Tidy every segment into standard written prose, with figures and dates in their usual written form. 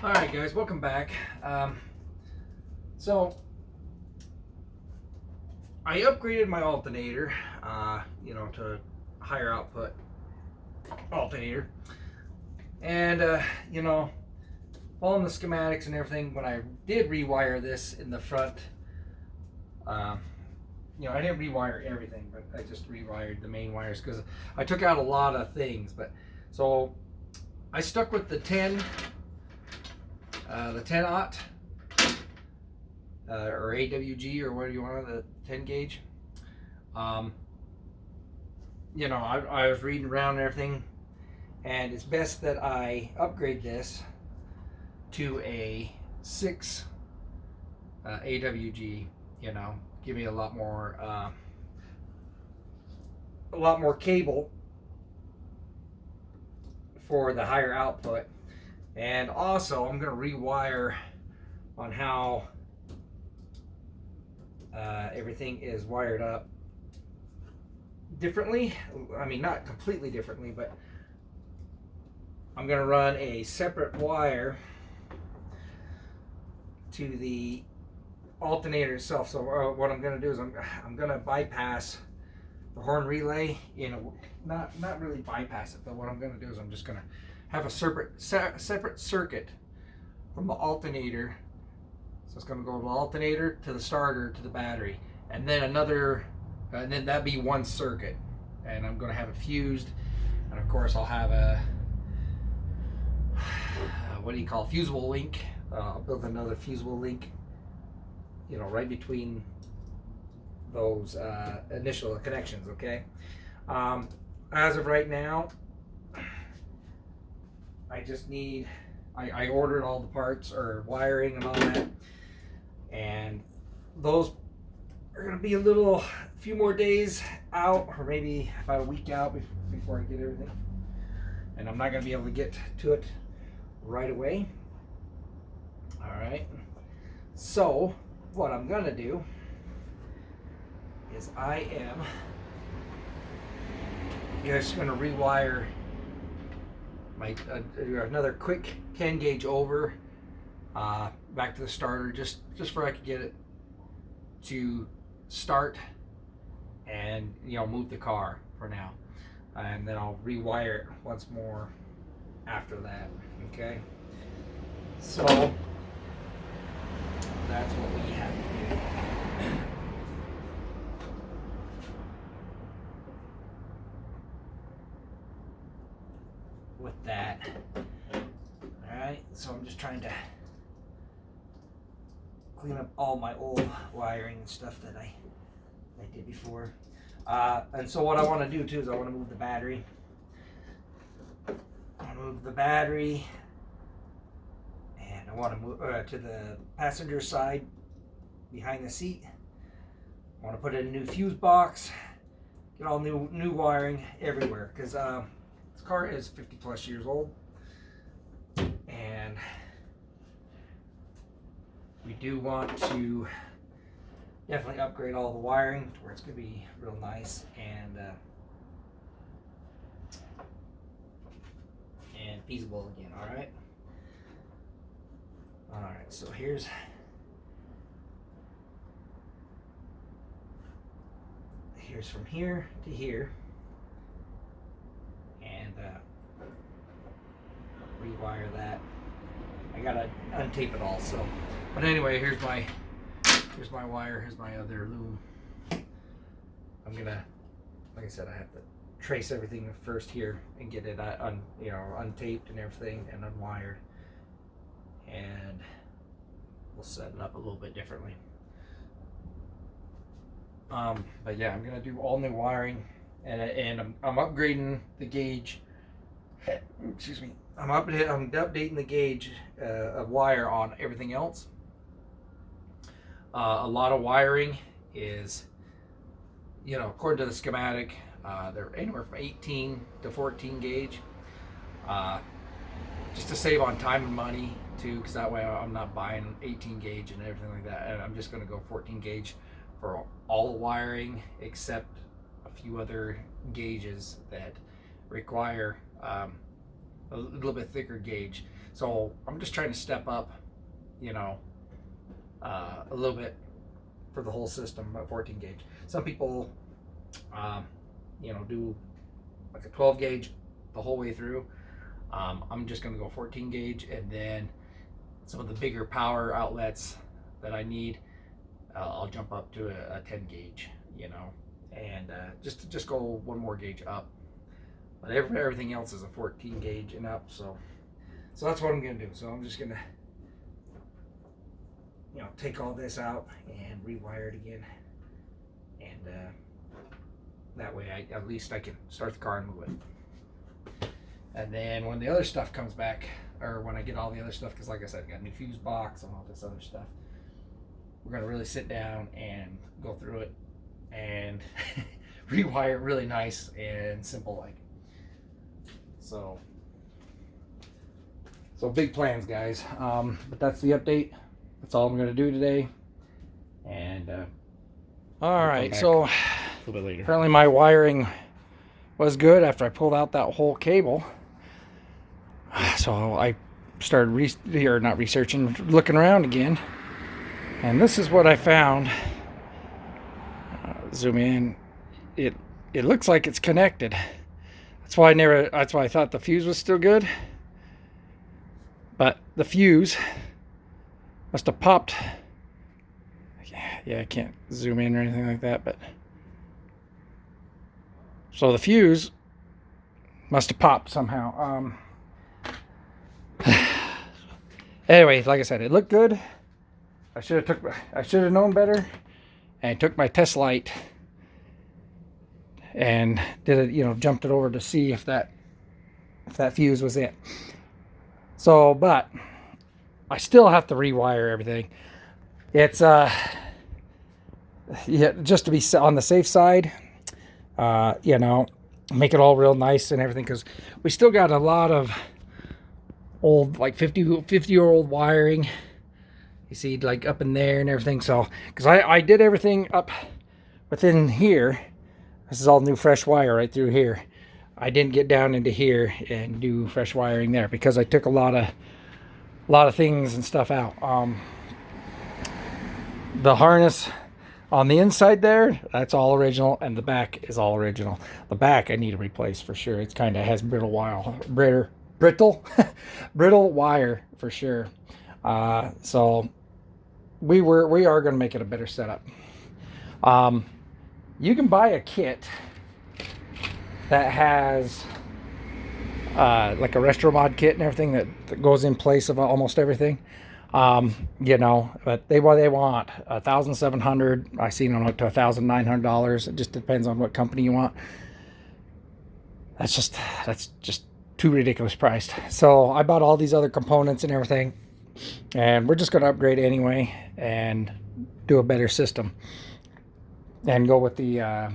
Alright guys, welcome back. So I upgraded my alternator, to higher output alternator. And, following the schematics and everything, when I did rewire this in the front, I didn't rewire everything, but I just rewired the main wires because I took out a lot of things. But so I stuck with the 10 aught or AWG or whatever you want, the 10 gauge. I was reading around and everything, and it's best that I upgrade this to a 6 AWG. Give me a lot more cable for the higher output. And also I'm going to rewire on how everything is wired up differently. I mean, not completely differently, but I'm going to run a separate wire to the alternator itself. So what I'm going to do is I'm going to bypass the horn relay, not really bypass it, but what I'm going to do is I'm just going to have a separate circuit from the alternator. So it's going to go to the alternator, to the starter, to the battery, and then another, and then that'd be one circuit. And I'm going to have it fused, and of course I'll have a fusible link. I'll build another fusible link, right between those initial connections. Okay. As of right now, I just need, I ordered all the parts or wiring and all that, and those are going to be a few more days out, or maybe about a week out before I get everything. And I'm not going to be able to get to it right away. All right. So what I'm going to do is I am just going to rewire my another quick 10 gauge over back to the starter, just for I could get it to start and move the car for now, and then I'll rewire it once more after that. Okay, so that's what we have to do. With that. Alright, so I'm just trying to clean up all my old wiring and stuff that I did before. And so what I want to do too is I want to move the battery. I move the battery, and I want to move to the passenger side behind the seat. I want to put in a new fuse box, get all new wiring everywhere, because this car is 50 plus years old, and we do want to definitely upgrade all the wiring to where it's going to be real nice and feasible again. All right, so here's from here to here, and rewire that. I gotta untape it all. So, but anyway, here's my wire. Here's my other loom. I'm gonna, like I said, I have to trace everything first here and get it untaped and everything and unwired, and we'll set it up a little bit differently. But yeah, I'm gonna do all new wiring, and I'm upgrading the gauge. Excuse me. I'm updating the gauge of wire on everything else. A lot of wiring is, according to the schematic, they're anywhere from 18 to 14 gauge, just to save on time and money too, because that way I'm not buying 18 gauge and everything like that. And I'm just going to go 14 gauge for all the wiring, except a few other gauges that require a little bit thicker gauge. So I'm just trying to step up, you know, a little bit for the whole system at 14 gauge. Some people, you know, do like a 12 gauge the whole way through. I'm just going to go 14 gauge, and then some of the bigger power outlets that I need, I'll jump up to a 10 gauge, you know, and just go one more gauge up. But everything else is a 14 gauge and up, so that's what I'm going to do. So I'm just going to, you know, take all this out and rewire it again, and that way at least I can start the car and move it. And then when the other stuff comes back, or when I get all the other stuff, because like I said, I got a new fuse box and all this other stuff, we're going to really sit down and go through it and rewire it really nice and simple like. So big plans, guys. But that's the update. That's all I'm going to do today. And all right, so a little bit later. Apparently my wiring was good after I pulled out that whole cable. So I started looking around again, and this is what I found. Zoom in. It looks like it's connected. That's why I thought the fuse was still good. But the fuse must have popped. Yeah, I can't zoom in or anything like that, but so the fuse must have popped somehow. Anyway, like I said, it looked good. I should have known better, and I took my test light and did it, you know, jumped it over to see if that fuse was it. So, but I still have to rewire everything. It's yeah, just to be on the safe side, you know, make it all real nice and everything, because we still got a lot of old, like 50-year-old wiring. You see, like up in there and everything. So, because I did everything up within here. This is all new fresh wire right through here. I didn't get down into here and do fresh wiring there because I took a lot of things and stuff out. The harness on the inside there, that's all original, and the back is all original. The back I need to replace for sure. It's kind of has brittle wire for sure. So we are going to make it a better setup. You can buy a kit that has like a Restromod kit and everything that goes in place of almost everything. You know, but they want $1,700. I seen them up to $1,900. It just depends on what company you want. That's just too ridiculous priced. So I bought all these other components and everything, and we're just going to upgrade anyway and do a better system and go with the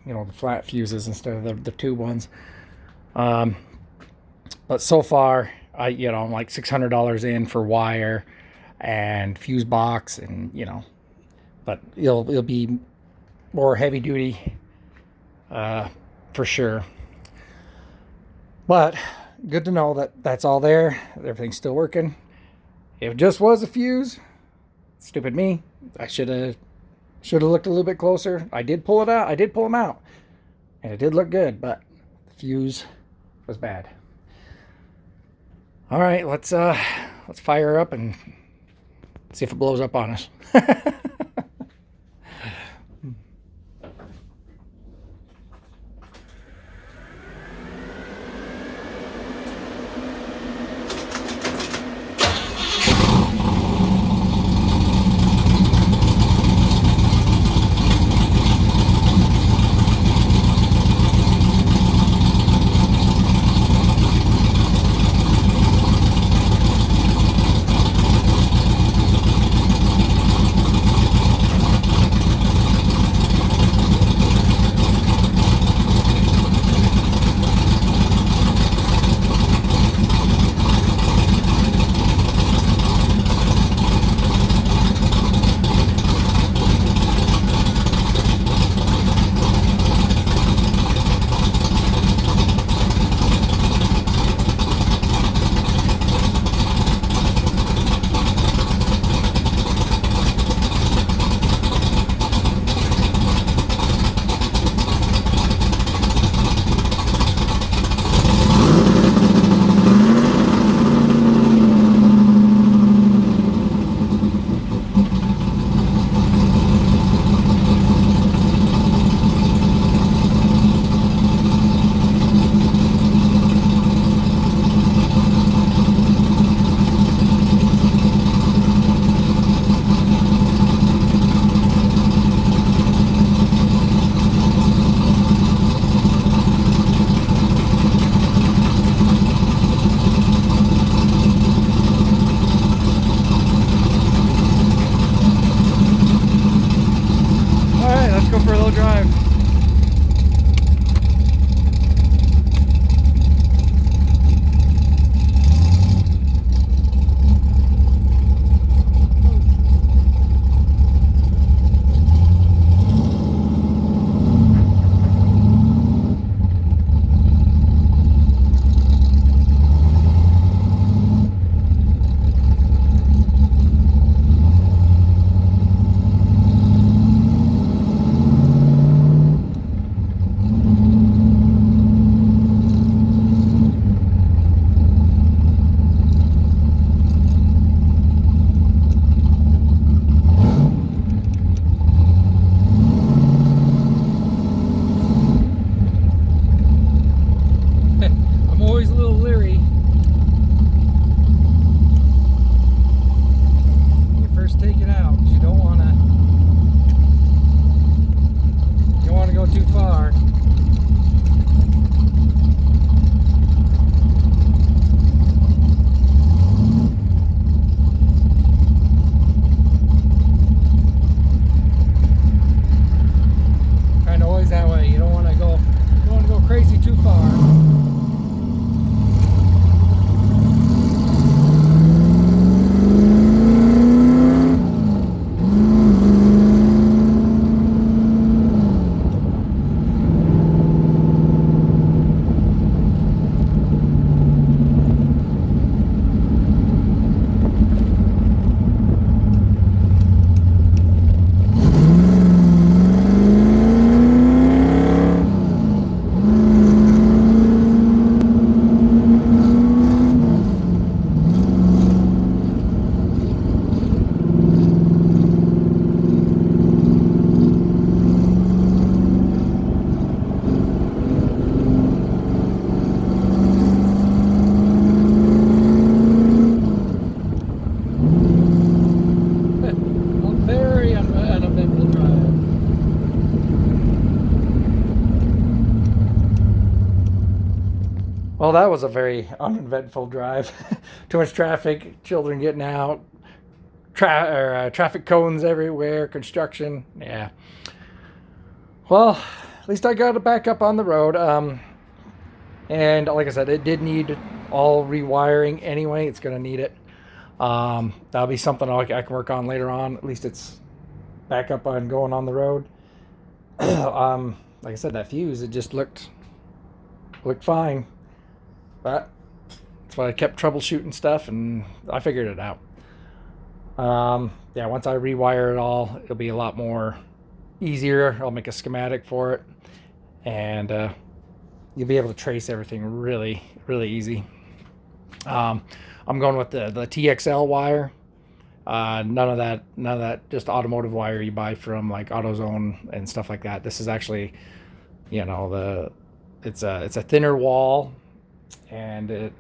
you know, the flat fuses instead of the tube ones. But so far, I'm like $600 in for wire and fuse box, and you know, but it'll be more heavy duty for sure. But good to know that that's all there. Everything's still working. If it just was a fuse, stupid me. I should have looked a little bit closer. I did pull it out. I did pull them out, and it did look good, but the fuse was bad. All right, let's fire up and see if it blows up on us. that was a very uneventful drive. Too much traffic, children getting out, traffic cones everywhere, construction. Yeah. Well, at least I got it back up on the road. And like I said, it did need all rewiring anyway. It's going to need it. That'll be something I can work on later on. At least it's back up and going on the road. Like I said, that fuse, it just looked fine. But that's why I kept troubleshooting stuff, and I figured it out. Yeah, once I rewire it all, it'll be a lot more easier. I'll make a schematic for it, and you'll be able to trace everything really, really easy. I'm going with the TXL wire. None of that just automotive wire you buy from like AutoZone and stuff like that. This is actually, you know, it's a thinner wall, and it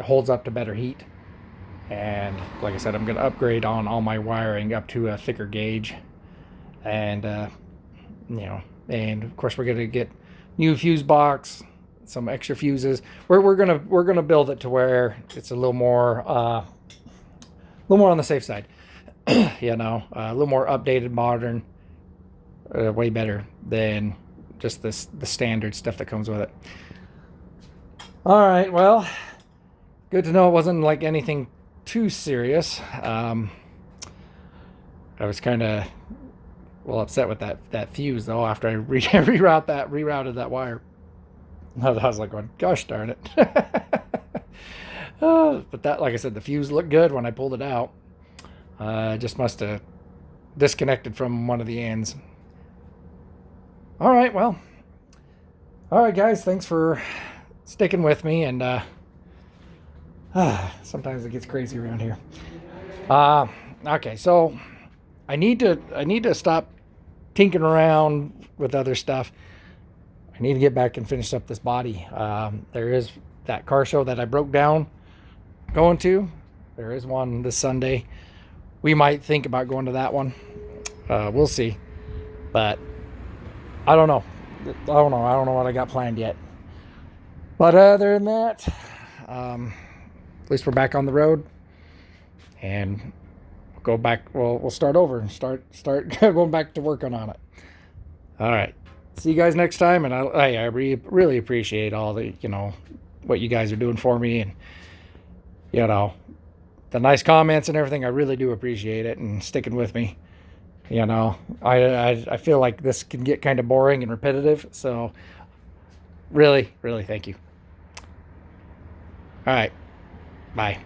holds up to better heat. And like I said, I'm going to upgrade on all my wiring up to a thicker gauge, and you know, and of course we're going to get new fuse box, some extra fuses. We're gonna build it to where it's a little more on the safe side. You know, a little more updated, modern, way better than just the standard stuff that comes with it. All right, well, good to know it wasn't like anything too serious. I was kind of upset with that fuse though after I rerouted that wire. I was like, going, gosh darn it. But that, like I said, the fuse looked good when I pulled it out. Just must have disconnected from one of the ends. All right, well. All right, guys, thanks for sticking with me. And sometimes it gets crazy around here. Okay, so I need to stop tinkering around with other stuff. I need to get back and finish up this body. There is that car show that I broke down going to. There is one this Sunday. We might think about going to that one. We'll see. But I don't know. I don't know what I got planned yet. But other than that, at least we're back on the road. And go back. We'll start over and start going back to working on it. All right. See you guys next time, and I really appreciate all the, you know, what you guys are doing for me, and, you know, the nice comments and everything. I really do appreciate it, and sticking with me. You know, I feel like this can get kind of boring and repetitive, so really, really thank you. All right, bye.